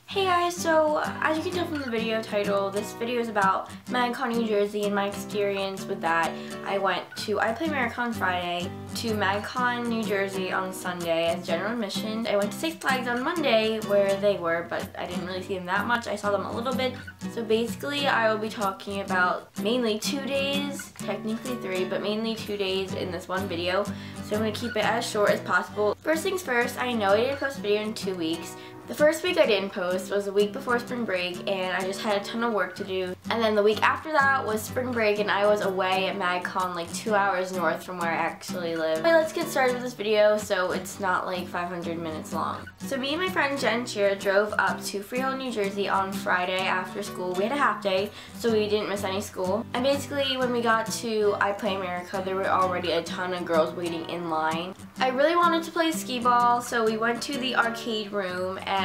Hey guys, so as you can tell from the video title, this video is about Magcon, New Jersey and my experience with that. I played Magcon Friday, to Magcon, New Jersey on Sunday as general admission. I went to Six Flags on Monday where they were, but I didn't really see them that much. I saw them a little bit. So basically I will be talking about mainly 2 days, technically 3, but mainly 2 days in this one video. So I'm going to keep it as short as possible. First things first, I know I didn't post a video in 2 weeks. The first week I didn't post was the week before spring break and I just had a ton of work to do. And then the week after that was spring break and I was away at Magcon like 2 hours north from where I actually live. But let's get started with this video so it's not like 500 minutes long. So me and my friend Jen drove up to Freehold, New Jersey on Friday after school. We had a half day so we didn't miss any school. And basically when we got to I Play America there were already a ton of girls waiting in line. I really wanted to play skee ball so we went to the arcade room and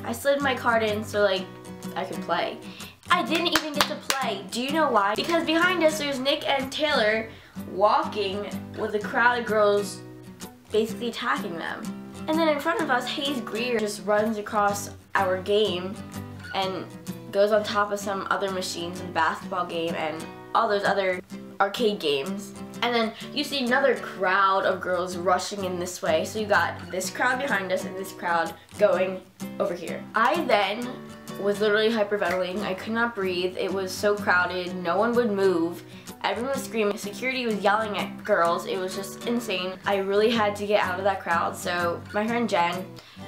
I slid my card in so like I could play. I didn't even get to play. Do you know why? Because behind us there's Nick and Taylor walking with a crowd of girls basically attacking them. And then in front of us Hayes Greer just runs across our game and goes on top of some other machines in basketball game and all those other arcade games. And then you see another crowd of girls rushing in this way. So you got this crowd behind us and this crowd going over here. I then was literally hyperventilating. I could not breathe. It was so crowded. No one would move. Everyone was screaming. Security was yelling at girls. It was just insane. I really had to get out of that crowd. So my friend Jen,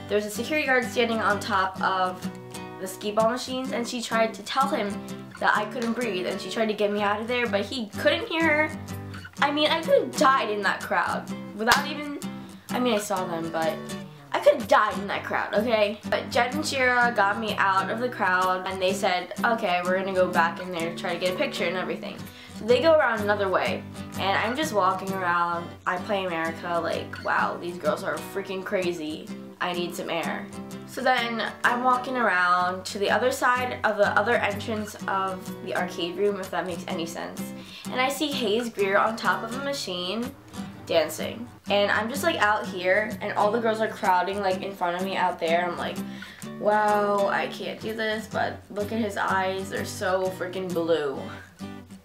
there was a security guard standing on top of the skee ball machines and she tried to tell him that I couldn't breathe and she tried to get me out of there, but he couldn't hear her. I mean, I could have died in that crowd without even, I saw them, but I could have died in that crowd, okay? But Jen and Shira got me out of the crowd and they said, okay, we're gonna go back in there to try to get a picture and everything. So they go around another way and I'm just walking around, I Play America like, wow, these girls are freaking crazy. I need some air. So then I'm walking around to the other side of the other entrance of the arcade room, if that makes any sense. And I see Hayes Greer on top of a machine dancing. And I'm just like out here and all the girls are crowding like in front of me out there. I'm like, wow, I can't do this, but look at his eyes, they're so freaking blue.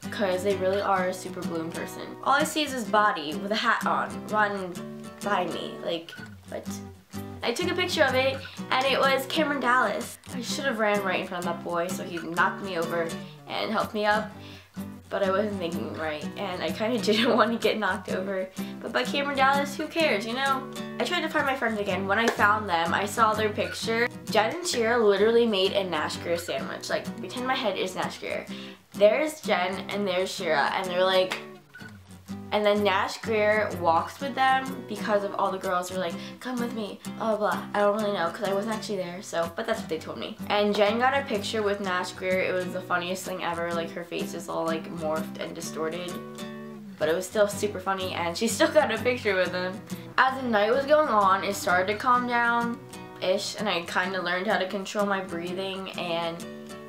Because they really are a super blue in person. All I see is his body with a hat on, run by me, like, what? I took a picture of it and it was Cameron Dallas. I should have ran right in front of that boy so he knocked me over and helped me up, but I wasn't thinking right and I kind of didn't want to get knocked over. But by Cameron Dallas, who cares, you know? I tried to find my friends again. When I found them, I saw their picture. Jen and Shira literally made a Nash Greer sandwich. Like, pretend my head is Nash Greer. There's Jen and there's Shira and they're like, and then Nash Greer walks with them because of all the girls were like, come with me, blah, blah, blah. I don't really know because I wasn't actually there, so, but that's what they told me. And Jen got a picture with Nash Greer. It was the funniest thing ever. Like, her face is all like morphed and distorted, but it was still super funny and she still got a picture with him. As the night was going on, it started to calm down-ish and I kind of learned how to control my breathing and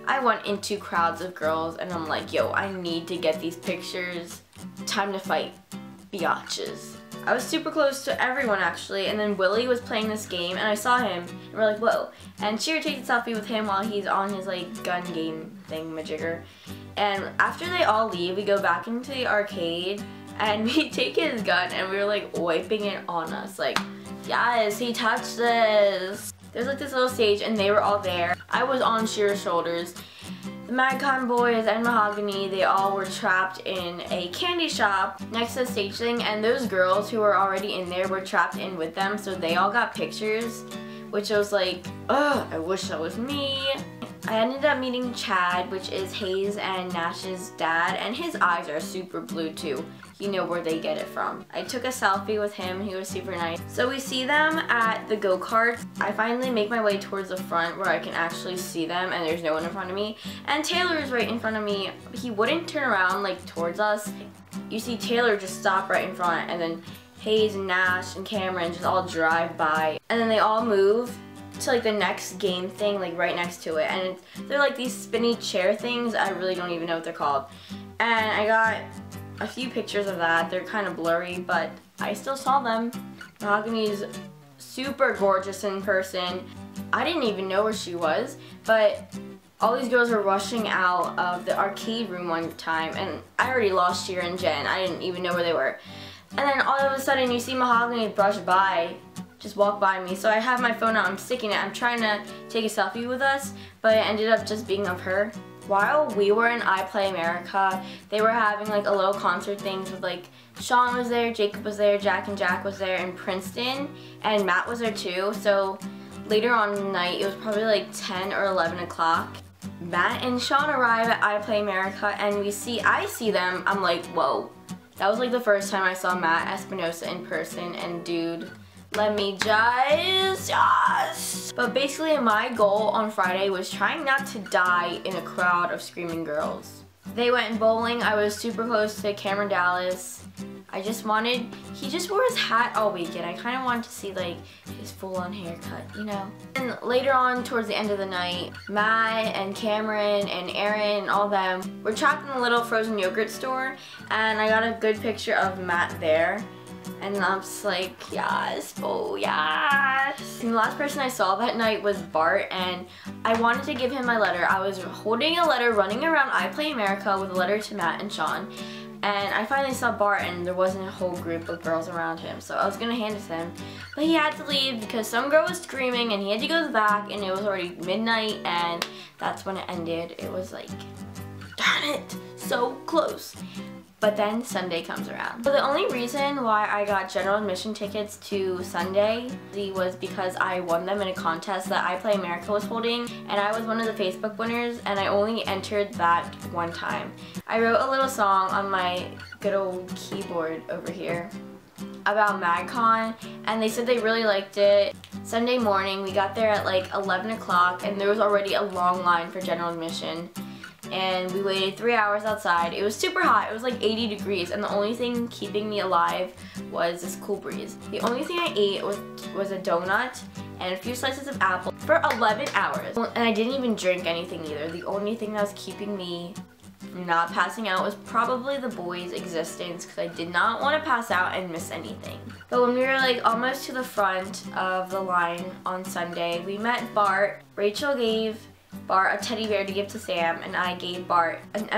I went into crowds of girls and I'm like, yo, I need to get these pictures. Time to fight, biatches. I was super close to everyone actually, and then Willie was playing this game and I saw him and we're like, whoa. And Shira takes a selfie with him while he's on his like gun game thing majigger. And after they all leave, we go back into the arcade and we take his gun and we were like wiping it on us. Like, yes, he touched this. There's like this little stage and they were all there. I was on Shira's shoulders. The Magcon boys and Mahogany, they all were trapped in a candy shop next to the stage thing and those girls who were already in there were trapped in with them, so they all got pictures, which I was like, ugh, I wish that was me. I ended up meeting Chad, which is Hayes and Nash's dad, and his eyes are super blue too. You know where they get it from. I took a selfie with him, he was super nice. So we see them at the go-kart. I finally make my way towards the front where I can actually see them and there's no one in front of me. And Taylor is right in front of me. He wouldn't turn around like towards us. You see Taylor just stop right in front and then Hayes and Nash and Cameron just all drive by. And then they all move to like the next game thing, like right next to it. And they're like these spinny chair things. I really don't even know what they're called. And I got a few pictures of that. They're kind of blurry, but I still saw them. Mahogany's super gorgeous in person. I didn't even know where she was, but all these girls were rushing out of the arcade room one time, and I already lost Shira and Jen. I didn't even know where they were. And then all of a sudden you see Mahogany brush by, just walk by me. So I have my phone out, I'm sticking it, I'm trying to take a selfie with us, but it ended up just being of her. While we were in I Play America, they were having like a little concert things with like Sean was there, Jacob was there, Jack and Jack was there in Princeton, and Matt was there too. So later on in the night, it was probably like 10 or 11 o'clock. Matt and Sean arrive at I Play America, and I see them, I'm like, whoa. That was like the first time I saw Matt Espinosa in person, and dude, let me just, yes! But basically my goal on Friday was trying not to die in a crowd of screaming girls. They went bowling, I was super close to Cameron Dallas. He just wore his hat all weekend. I kind of wanted to see like his full-on haircut, you know? And later on, towards the end of the night, Matt and Cameron and Aaron and all them were trapped in a little frozen yogurt store, and I got a good picture of Matt there. And I'm just like, yes, oh yes. And the last person I saw that night was Bart, and I wanted to give him my letter. I was holding a letter, running around I Play America with a letter to Matt and Sean. And I finally saw Bart, and there wasn't a whole group of girls around him, so I was gonna hand it to him. But he had to leave because some girl was screaming, and he had to go to the back, and it was already midnight, and that's when it ended. It was like, darn it, so close. But then Sunday comes around. So the only reason why I got general admission tickets to Sunday was because I won them in a contest that I Play America was holding, and I was one of the Facebook winners, and I only entered that one time. I wrote a little song on my good old keyboard over here about Magcon, and they said they really liked it. Sunday morning, we got there at like 11 o'clock, and there was already a long line for general admission. And we waited 3 hours outside. It was super hot. It was like 80 degrees, and the only thing keeping me alive was this cool breeze. The only thing I ate was a donut and a few slices of apple for 11 hours. And I didn't even drink anything either. The only thing that was keeping me from not passing out was probably the boys' existence, because I did not want to pass out and miss anything. But when we were like almost to the front of the line on Sunday, we met Bart. Rachel gave Bart a teddy bear to give to Sam, and I gave Bart one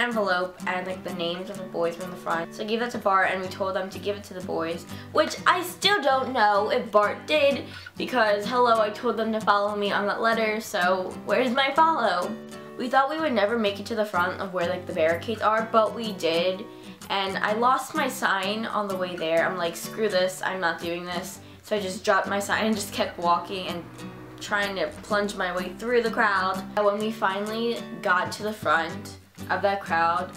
envelope, and like the names of the boys were in the front. So I gave that to Bart, and we told them to give it to the boys, which I still don't know if Bart did, because hello, I told them to follow me on that letter, so where's my follow? We thought we would never make it to the front of where like the barricades are, but we did, and I lost my sign on the way there. I'm like, screw this, I'm not doing this. So I just dropped my sign and just kept walking and trying to plunge my way through the crowd. When we finally got to the front of that crowd,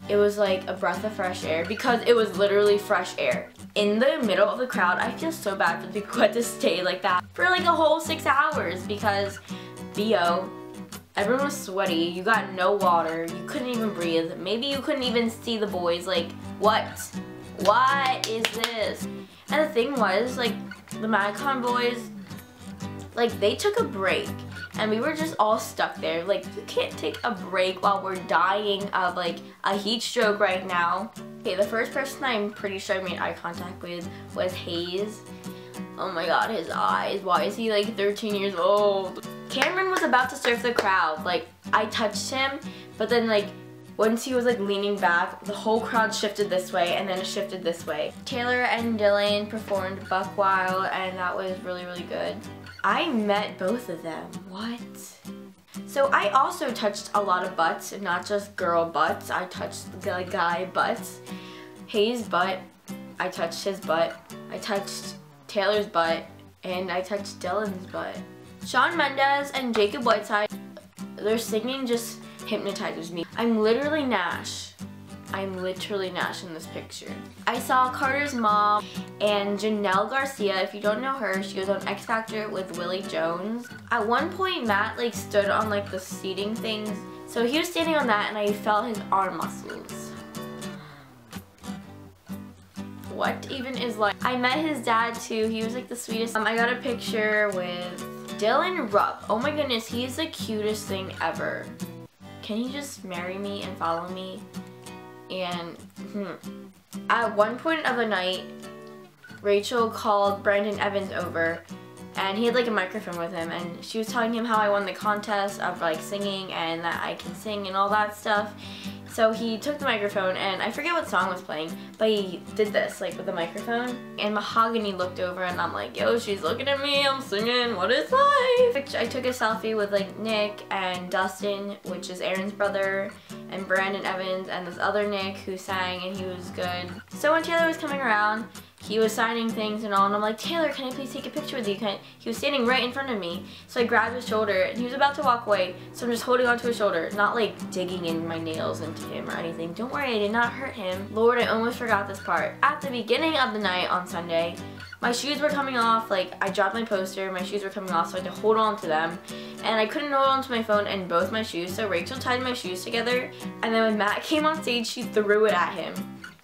it was like a breath of fresh air, because it was literally fresh air. In the middle of the crowd, I feel so bad for the people who had to stay like that for like a whole 6 hours, because BO, everyone was sweaty, you got no water, you couldn't even breathe, maybe you couldn't even see the boys, like what is this? And the thing was, like, the Magcon boys, like, they took a break, and we were just all stuck there. Like, you can't take a break while we're dying of like a heat stroke right now. Okay, the first person I'm pretty sure I made eye contact with was Hayes. Oh my god, his eyes, why is he like 13 years old? Cameron was about to surf the crowd. Like, I touched him, but then like once he was like leaning back, the whole crowd shifted this way, and then it shifted this way. Taylor and Dylan performed Buck Wild, and that was really, really good. I met both of them. What? So I also touched a lot of butts, and not just girl butts. I touched the guy butts. Hayes' butt, I touched his butt. I touched Taylor's butt, and I touched Dylan's butt. Shawn Mendes and Jacob Whiteside, their singing just hypnotizes me. I'm literally Nash. I'm literally Nash in this picture. I saw Carter's mom and Janelle Garcia. If you don't know her, she was on X Factor with Willie Jones. At one point, Matt like stood on like the seating things. So he was standing on that, and I felt his arm muscles. What even is like? I met his dad too. He was like the sweetest. I got a picture with Dylan Rupp. Oh my goodness, he's the cutest thing ever. Can he just marry me and follow me? And at one point of the night, Rachel called Brandon Evans over, and he had like a microphone with him, and she was telling him how I won the contest of like singing and that I can sing and all that stuff. So he took the microphone, and I forget what song was playing, but he did this like with the microphone, and Mahogany looked over, and I'm like, yo, she's looking at me, I'm singing, what is life? I took a selfie with like Nick and Dustin, which is Aaron's brother, and Brandon Evans, and this other Nick who sang, and he was good. So when Taylor was coming around, he was signing things and all, and I'm like, Taylor, can I please take a picture with you? He was standing right in front of me, so I grabbed his shoulder, and he was about to walk away, so I'm just holding onto his shoulder, not like digging in my nails into him or anything. Don't worry, I did not hurt him. Lord, I almost forgot this part. At the beginning of the night on Sunday, my shoes were coming off, like I dropped my poster, my shoes were coming off, so I had to hold on to them, and I couldn't hold on to my phone and both my shoes, so Rachel tied my shoes together, and then when Matt came on stage, she threw it at him.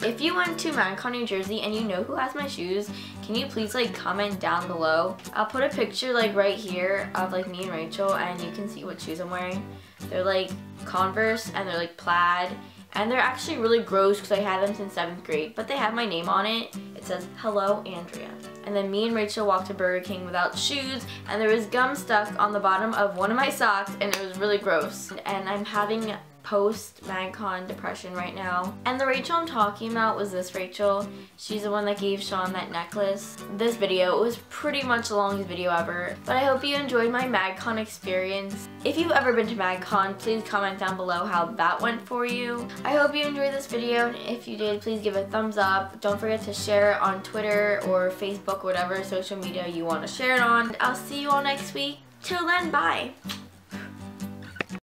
If you went to Magcon, New Jersey and you know who has my shoes, can you please like comment down below? I'll put a picture like right here of like me and Rachel, and you can see what shoes I'm wearing. They're like Converse, and they're like plaid, and they're actually really gross because I had them since 7th grade, but they have my name on it. It says, "Hello, Andrea." And then me and Rachel walked to Burger King without shoes, and there was gum stuck on the bottom of one of my socks, and it was really gross. And I'm having post-Magcon depression right now. And the Rachel I'm talking about was this Rachel. She's the one that gave Sean that necklace. This video, it was pretty much the longest video ever, but I hope you enjoyed my Magcon experience. If you've ever been to Magcon, please comment down below how that went for you. I hope you enjoyed this video, and if you did, please give it a thumbs up. Don't forget to share it on Twitter or Facebook or whatever social media you want to share it on. I'll see you all next week. Till then, bye!